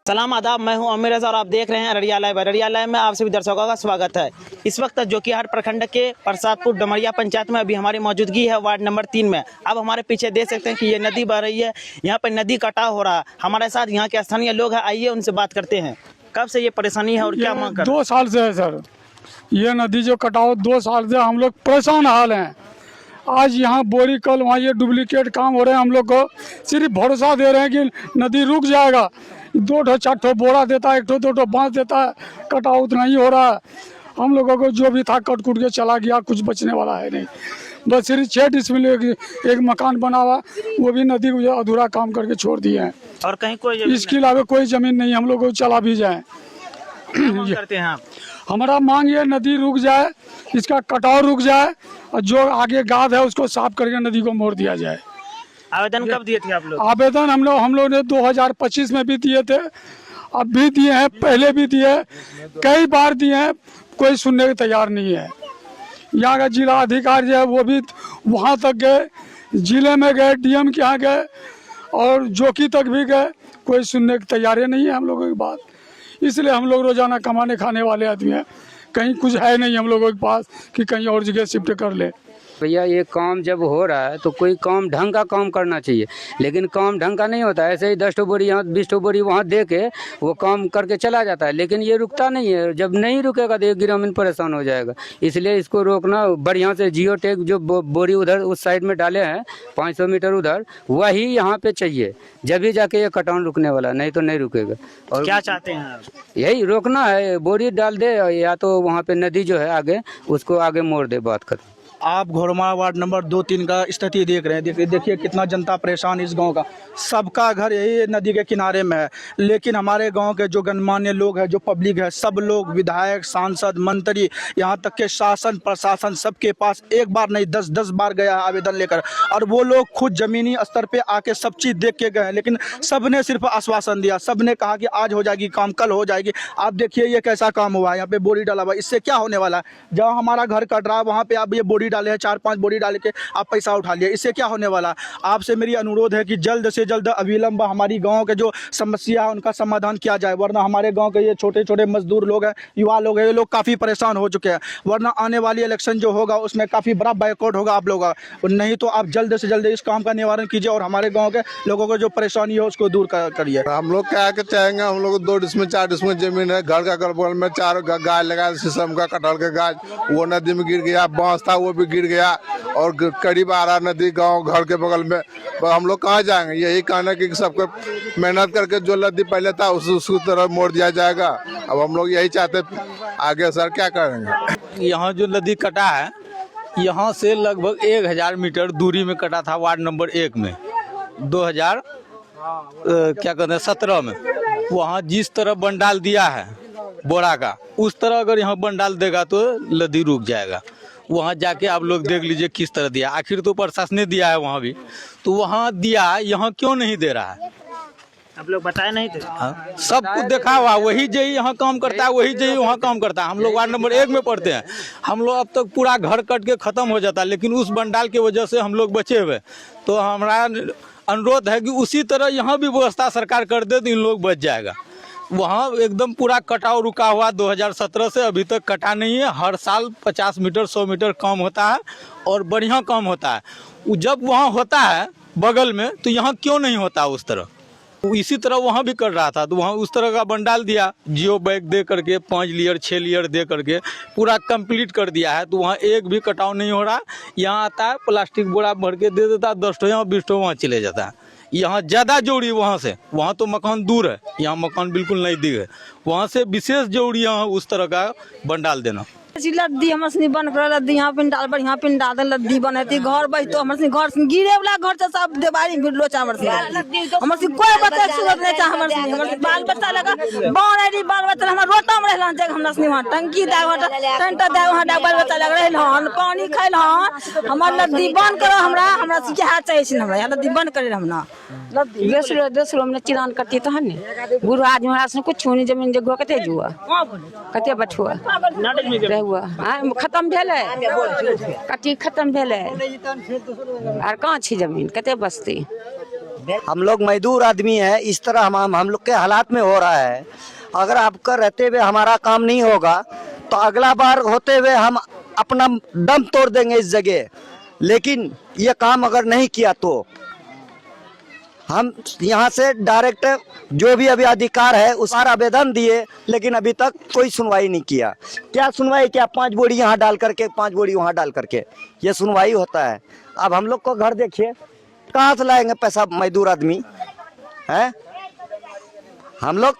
सलाम आदाब, मैं हूं आमिर रज़ा और आप देख रहे हैं अररिया लाइव। अररिया लाइव में आप सभी दर्शकों का स्वागत है। इस वक्त जोकीहाट प्रखंड के प्रसादपुर डमरिया पंचायत में अभी हमारी मौजूदगी है वार्ड नंबर 3 में। अब हमारे पीछे देख सकते हैं कि ये नदी बह रही है, यहाँ पर नदी कटाव हो रहा है। हमारे साथ यहाँ के स्थानीय लोग हैं, आइए उनसे बात करते हैं। कब से ये परेशानी है और क्या मांग कर? 2 साल से है सर, ये नदी जो कटाव 2 साल से हम लोग परेशान हाल हैं। आज यहाँ बोरी, कल वहाँ ये डुप्लीकेट काम हो रहे हैं। हम लोग को सिर्फ भरोसा दे रहे हैं कि नदी रुक जाएगा। 2 4 बोरा देता है, 1 2 बांस देता है, कटाव उतना ही हो रहा है। हम लोगों को जो भी था कट कुट के चला गया, कुछ बचने वाला है नहीं। बस सिर्फ 6 डिसमिल एक मकान बना हुआ, वो भी नदी को अधूरा काम करके छोड़ दिए हैं। और कहीं कोई इसके अलावा कोई जमीन नहीं, हम लोग को चला भी जाए। करते हैं आप? हमारा मांग ये नदी रुक जाए, इसका कटाव रुक जाए और जो आगे गाद है उसको साफ करके नदी को मोड़ दिया जाए। आवेदन कब दिए थे आप लोग? आवेदन हम लोग ने 2025 में भी दिए थे, अब भी दिए हैं, पहले भी दिए, कई बार दिए हैं, कोई सुनने को तैयार नहीं है। यहाँ का जिला अधिकारी जो है वो भी वहाँ तक गए, जिले में गए, डीएम के यहाँ गए और जोकी तक भी गए, कोई सुनने की तैयारी नहीं है हम लोगों की बात। इसलिए हम लोग रोजाना कमाने खाने वाले आदमी हैं, कहीं कुछ है नहीं हम लोगों के पास कि कहीं और जगह शिफ्ट कर ले। भैया ये काम जब हो रहा है तो कोई काम ढंग का काम करना चाहिए, लेकिन काम ढंग का नहीं होता है। ऐसे ही 10 बोरी यहाँ 20 बोरी वहाँ दे के वो काम करके चला जाता है, लेकिन ये रुकता नहीं है। जब नहीं रुकेगा तो ये ग्रामीण परेशान हो जाएगा। इसलिए इसको रोकना बढ़िया से। जियो टैग जो बोरी उधर उस साइड में डाले हैं 500 मीटर उधर, वही यहाँ पे चाहिए, जब भी जाके ये कटान रुकने वाला, नहीं तो नहीं रुकेगा। और क्या चाहते हैं आप? यही रोकना है, बोरी डाल दे या तो वहाँ पे नदी जो है आगे उसको आगे मोड़ दे। बात खत्म। आप घोरमा वार्ड नंबर 2-3 का स्थिति देख रहे हैं। देखिए कितना जनता परेशान इस गांव का। सबका घर यही नदी के किनारे में है, लेकिन हमारे गांव के जो गणमान्य लोग हैं, जो पब्लिक है, सब लोग, विधायक, सांसद, मंत्री, यहाँ तक के शासन प्रशासन, सबके पास एक बार नहीं 10 बार गया है आवेदन लेकर। और वो लोग खुद जमीनी स्तर पे आके सब चीज़ देख के गए हैं, लेकिन सब ने सिर्फ आश्वासन दिया। सब ने कहा कि आज हो जाएगी काम, कल हो जाएगी। आप देखिए ये कैसा काम हुआ है, यहाँ पे बोरी डाला हुआ है। इससे क्या होने वाला है? जहाँ हमारा घर कट रहा है वहाँ पे आप ये बोरी डाले हैं, 4-5 बोरी डाल के आप पैसा उठा लिया। इससे क्या होने वाला? आपसे मेरी अनुरोध है कि जल्द से जल्द अविलंब हमारी गांव के जो समस्या है उनका समाधान किया जाए, वरना हमारे गांव के ये छोटे छोटे मजदूर लोग हैं, युवा लोग हैं, ये लोग काफ़ी परेशान हो चुके हैं। वरना आने वाली इलेक्शन जो होगा उसमें काफ़ी बड़ा बायकॉट होगा आप लोगों का। नहीं तो आप जल्द से जल्द इस काम का निवारण कीजिए और हमारे गाँव के लोगों को जो परेशानी है उसको दूर करिए। हम लोग क्या चाहेंगे, हम लोग 2 डिसमिल 4 डिसमिल जमीन है, घर का बगल में 4 गाय लगा, शीशम का, कटहल का गाछ, वो नदी में गिर गया। बांस था वो भी गिर गया और करीब आ रहा नदी गांव घर के बगल में। हम लोग कहाँ जाएंगे? यही कहना कि सबको मेहनत करके जो नदी पहले था उसकी तरफ मोड़ दिया जाएगा। अब हम लोग यही चाहते, आगे सर क्या करेंगे? यहाँ जो नदी कटा है, यहाँ से लगभग 1000 मीटर दूरी में कटा था वार्ड नंबर 1 में 2017 में। वहाँ जिस तरह बंडाल दिया है बोरा का, उस तरह अगर यहाँ बंडाल देगा तो नदी रुक जाएगा। वहाँ जाके आप लोग देख लीजिए किस तरह दिया। आखिर तो प्रशासन ने दिया है वहाँ भी, तो वहाँ दिया, यहाँ क्यों नहीं दे रहा है? आप लोग बताए नहीं थे? सब कुछ देखा हुआ, वही जई यहाँ काम करता है, वही जई वहाँ काम करता है। हम लोग वार्ड नंबर 1 में पढ़ते हैं। हम लोग अब तक पूरा घर कट के खत्म हो जाता है, लेकिन उस बंडाल की वजह से हम लोग बचे हुए। तो हमारा अनुरोध है कि उसी तरह यहाँ भी व्यवस्था सरकार कर दे तो इन लोग बच जाएगा। वहाँ एकदम पूरा कटाव रुका हुआ 2017 से अभी तक कटा नहीं है। हर साल 50 मीटर 100 मीटर कम होता है और बढ़िया कम होता है। जब वहाँ होता है बगल में तो यहाँ क्यों नहीं होता उस तरह? इसी तरह वहाँ भी कर रहा था, तो वहाँ उस तरह का बंडाल दिया, जियो बैग दे करके 5 लेयर 6 लेयर दे करके पूरा कंप्लीट कर दिया है। तो वहाँ एक भी कटाव नहीं हो रहा। यहाँ आता है प्लास्टिक बोरा भर के दे देता है, 10 यहाँ 20 वहाँ चले जाता है। यहाँ ज़्यादा जरूरी वहाँ से, वहाँ तो मकान दूर है, यहाँ मकान बिल्कुल नज़दीक है। वहाँ से विशेष जरूरी यहाँ उस तरह का बंडाल देना। लद्दी हमर सनी बन कर लद्दी यहाँ पिंडाल पर यहाँ पिंडाल दे लद्दी बनती घर बैठो हमर सनी घर गिरे वाला घर से सब देवारी भिड़लो चा हमर सनी कोई बच्चा सूरत नहीं चा हमर सनी बाल बच्चा लगा बाण आईडी बाल बच्चा हमर रोता में रहलन जग हमर सनी वहां टंकी दा टंटा दा वहां बाल बच्चा लग रहल हन पानी खाइल हन। हमर लद्दी बंद करो, हमरा से क्या चाहिए छी? हमरा यहाँ लद्दी बंद करे हमरा लद्दी दूसरो हमने चिरान करती तो हन गुरु आज हमरा से कुछ नहीं जमीन जगह कते जुआ कते बठुआ हुआ खत्म भेले, कटी खत्म भेले आर कहाँ छी जमीन कते बस्ती? हम लोग मजदूर आदमी है, इस तरह हम लोग के हालात में हो रहा है। अगर आपका रहते हुए हमारा काम नहीं होगा तो अगला बार होते हुए हम अपना दम तोड़ देंगे इस जगह। लेकिन ये काम अगर नहीं किया तो हम यहाँ से डायरेक्ट जो भी अभी अधिकार है उस पर आवेदन दिए, लेकिन अभी तक कोई सुनवाई नहीं किया। क्या सुनवाई किया? 5 बोरी यहाँ डाल करके 5 बोरी वहाँ डाल करके ये सुनवाई होता है। अब हम लोग को घर देखिए, कहाँ से लाएंगे पैसा? मजदूर आदमी है हम लोग,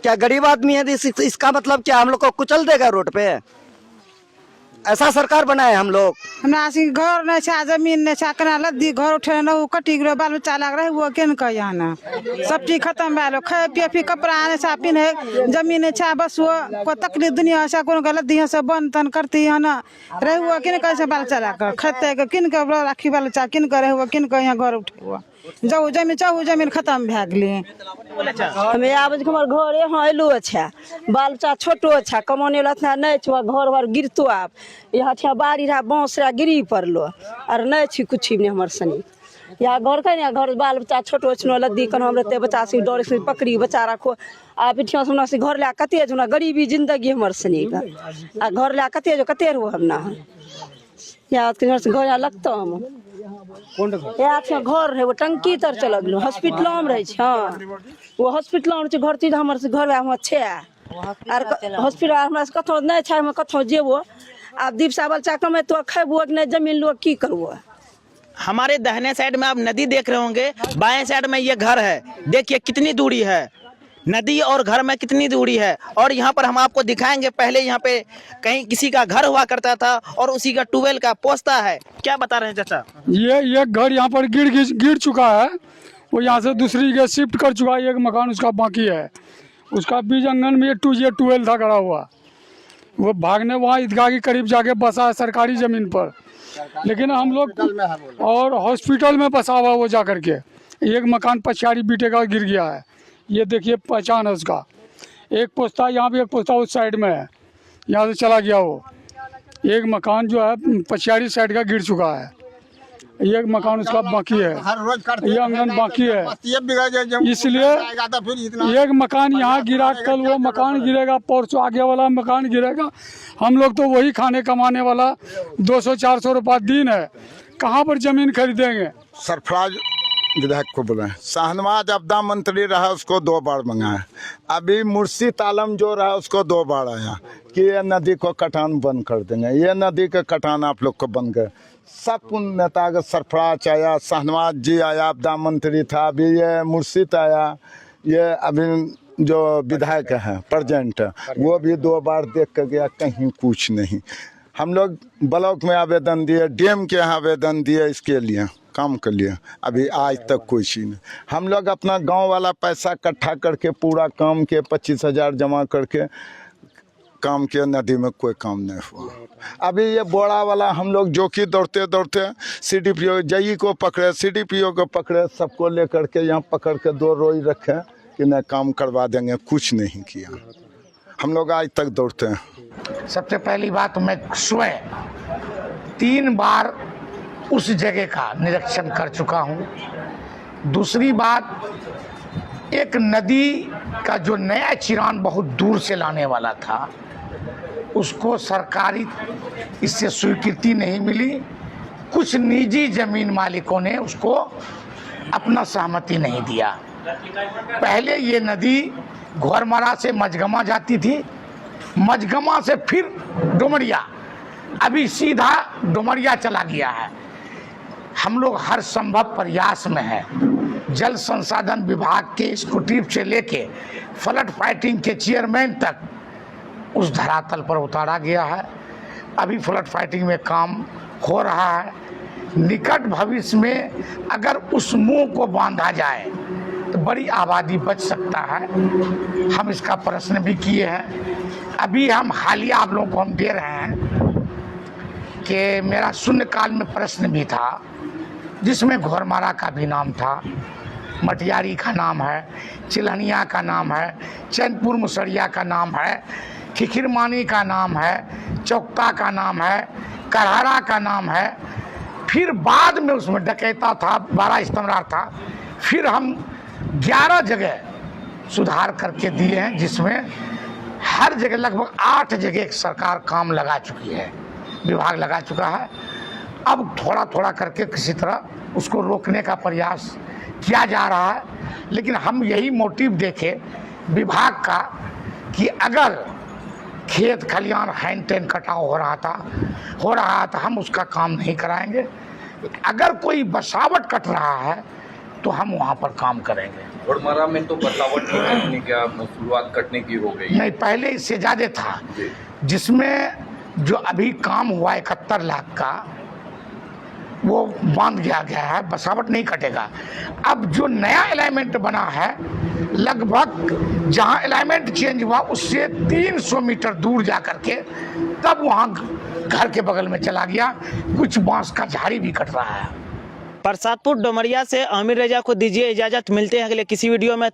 क्या गरीब आदमी है? इसका मतलब क्या हम लोग को कुचल देगा रोड पे? ऐसा सरकार बनाए हम लोग। हमरा घर नहीं छा, जमीन नहीं छा, कना लद्दी घर उठे न कटी गयो, बाल बच्चा लग रहे वो केन कह ना सब चीज खत्म भैलो। खाए पिए फिर कपड़ा आने छा, पिन्हे जमीन नहीं छा, बस वो कोई तकलीफ दुनिया से कोनो लद्दी से बन तन करती है ना रहे हुआ किन कह से बाल चला कर खेते के किन के राखी बाल बच्चा किन करे हुआ किन के यहाँ घर उठे हुआ जाऊ जमीन चाहू जमीन खत्म भए गेलै। हमें आब हमर घर यहाँ अयलू अच्छा, बाल बच्चा छोटो अच्छा, कमाने वाला नहीं छो, घर भर गिरतो आब यहाँ छा बाड़ी रहा बाँस रहा गिरी पड़लो और नहीं छी कुछ भी हमर सनी यहाँ घर के ना घर बाल बच्चा छोटो छो लद्दी कन हम रहते बच्चा से डर से पकड़ी बच्चा रखो आ पिठिया से से घर ला कते जो गरीबी जिंदगी हमर सनी आ घर ला कते जो कते रहो हम ना यहाँ घर यहाँ लगता हम यहाँ घर है वो टंकी तर चल गलो हॉस्पिटल में रहे। हाँ वो हॉस्पिटल में घर चीज हमर से घर वहाँ छे आर हॉस्पिटल हमरा से कथो नहीं छे हम कथो जेबो आब दीप साबल चाकम में तो खेबो नहीं जमीन लो की करबो। हमारे दाहिने साइड में आप नदी देख रहे होंगे, बाएं साइड में ये घर है। देखिए कितनी दूरी है, नदी और घर में कितनी दूरी है। और यहाँ पर हम आपको दिखाएंगे, पहले यहाँ पे कहीं किसी का घर हुआ करता था और उसी का ट्यूबवेल का पोस्ता है। क्या बता रहे हैं चाचा? ये घर यहाँ पर गिर चुका है, वो यहाँ से दूसरी जगह शिफ्ट कर चुका है। एक मकान उसका बाकी है, उसका बीज आंगन में ये ट्यूबवेल था गड़ा हुआ, वो भागने वहाँ ईदगाह के करीब जाके बसा है सरकारी ज़मीन पर। लेकिन हम लोग और हॉस्पिटल में बसा हुआ वो जा करके एक मकान पछाड़ी बीटे का गिर गया है। ये देखिए पहचान है उसका, एक पोस्ता यहाँ भी एक पोस्ता उस साइड में है, यहाँ से चला गया वो। एक मकान जो है पछाड़ी साइड का गिर चुका है, एक मकान उसका बाकी है, ये आंगन बाकी है। इसलिए एक मकान यहाँ गिरा, कल वो मकान गिरेगा, परसों आगे वाला मकान गिरेगा। हम लोग तो वही खाने कमाने वाला 200-400 रुपया दिन है, कहाँ पर जमीन खरीदेंगे? सरफराज विधायक को बोले, शाहनवाज आपदा मंत्री रहा उसको 2 बार मंगाया, अभी मुर्शिद आलम जो रहा उसको 2 बार आया कि ये नदी को कटान बंद कर देंगे, ये नदी का कटान आप लोग को बंद कर। सब नेता का सरफराज आया, शाहनवाज जी आया, आपदा मंत्री था, अभी ये मुर्शिद आया, ये अभी जो विधायक है प्रेजेंट वो भी 2 बार देख कर गया, कहीं कुछ नहीं। हम लोग ब्लॉक में आवेदन दिए, डीएम के यहाँ आवेदन दिए इसके लिए काम के लिए, अभी आज तक कोई चीज नहीं। हम लोग अपना गांव वाला पैसा इकट्ठा करके पूरा काम के 25,000 जमा करके काम किया, नदी में कोई काम नहीं हुआ। अभी ये बोड़ा वाला हम लोग जो कि दौड़ते दौड़ते CDPO जई को पकड़े, CDPO को पकड़े, सबको लेकर के यहाँ पकड़ के 2 रोज रखे कि न काम करवा देंगे, कुछ नहीं किया। हम लोग आज तक दौड़ते हैं। सबसे पहली बात, मैं स्वयं 3 बार उस जगह का निरीक्षण कर चुका हूँ। दूसरी बात, एक नदी का जो नया चिरान बहुत दूर से लाने वाला था उसको सरकारी इससे स्वीकृति नहीं मिली। कुछ निजी जमीन मालिकों ने उसको अपना सहमति नहीं दिया। पहले ये नदी घोरमरा से मझगमा जाती थी, मझगमा से फिर डुमरिया, अभी सीधा डुमरिया चला गया है। हम लोग हर संभव प्रयास में हैं। जल संसाधन विभाग के स्कूटीव से लेके फ्लड फाइटिंग के चेयरमैन तक उस धरातल पर उतारा गया है। अभी फ्लड फाइटिंग में काम हो रहा है। निकट भविष्य में अगर उस मुंह को बांधा जाए तो बड़ी आबादी बच सकता है। हम इसका प्रश्न भी किए हैं। अभी हम हालिया आप लोगों को हम दे रहे हैं कि मेरा शून्यकाल में प्रश्न भी था जिसमें घोरमारा का भी नाम था, मटियारी का नाम है, चिलहनिया का नाम है, चैनपुर मुसरिया का नाम है, खिखिरमानी का नाम है, चौकता का नाम है, करहरा का नाम है। फिर बाद में उसमें डकैता था, 12 स्तंभरार था, फिर हम 11 जगह सुधार करके दिए हैं, जिसमें हर जगह लगभग 8 जगह सरकार काम लगा चुकी है, विभाग लगा चुका है। अब थोड़ा थोड़ा करके किसी तरह उसको रोकने का प्रयास किया जा रहा है, लेकिन हम यही मोटिव देखें विभाग का कि अगर खेत खलियान हैंड टेन कटाव हो रहा था तो हम उसका काम नहीं कराएंगे। अगर कोई बसावट कट रहा है तो हम वहाँ पर काम करेंगे। घोड़मरा में तो बसावट कटने की शुरुआत कटने की हो गई, नहीं पहले इससे ज़्यादा था, जिसमें जो अभी काम हुआ 71 लाख का वो बांध गया है, बसावट नहीं कटेगा। अब जो नया अलाइनमेंट बना है, लगभग जहां अलाइनमेंट चेंज हुआ उससे 300 मीटर दूर जा करके तब वहां घर के बगल में चला गया, कुछ बांस का झाड़ी भी कट रहा है। प्रसादपुर डुमरिया से आमिर रजा को दीजिए इजाजत, मिलते हैं अगले किसी वीडियो में।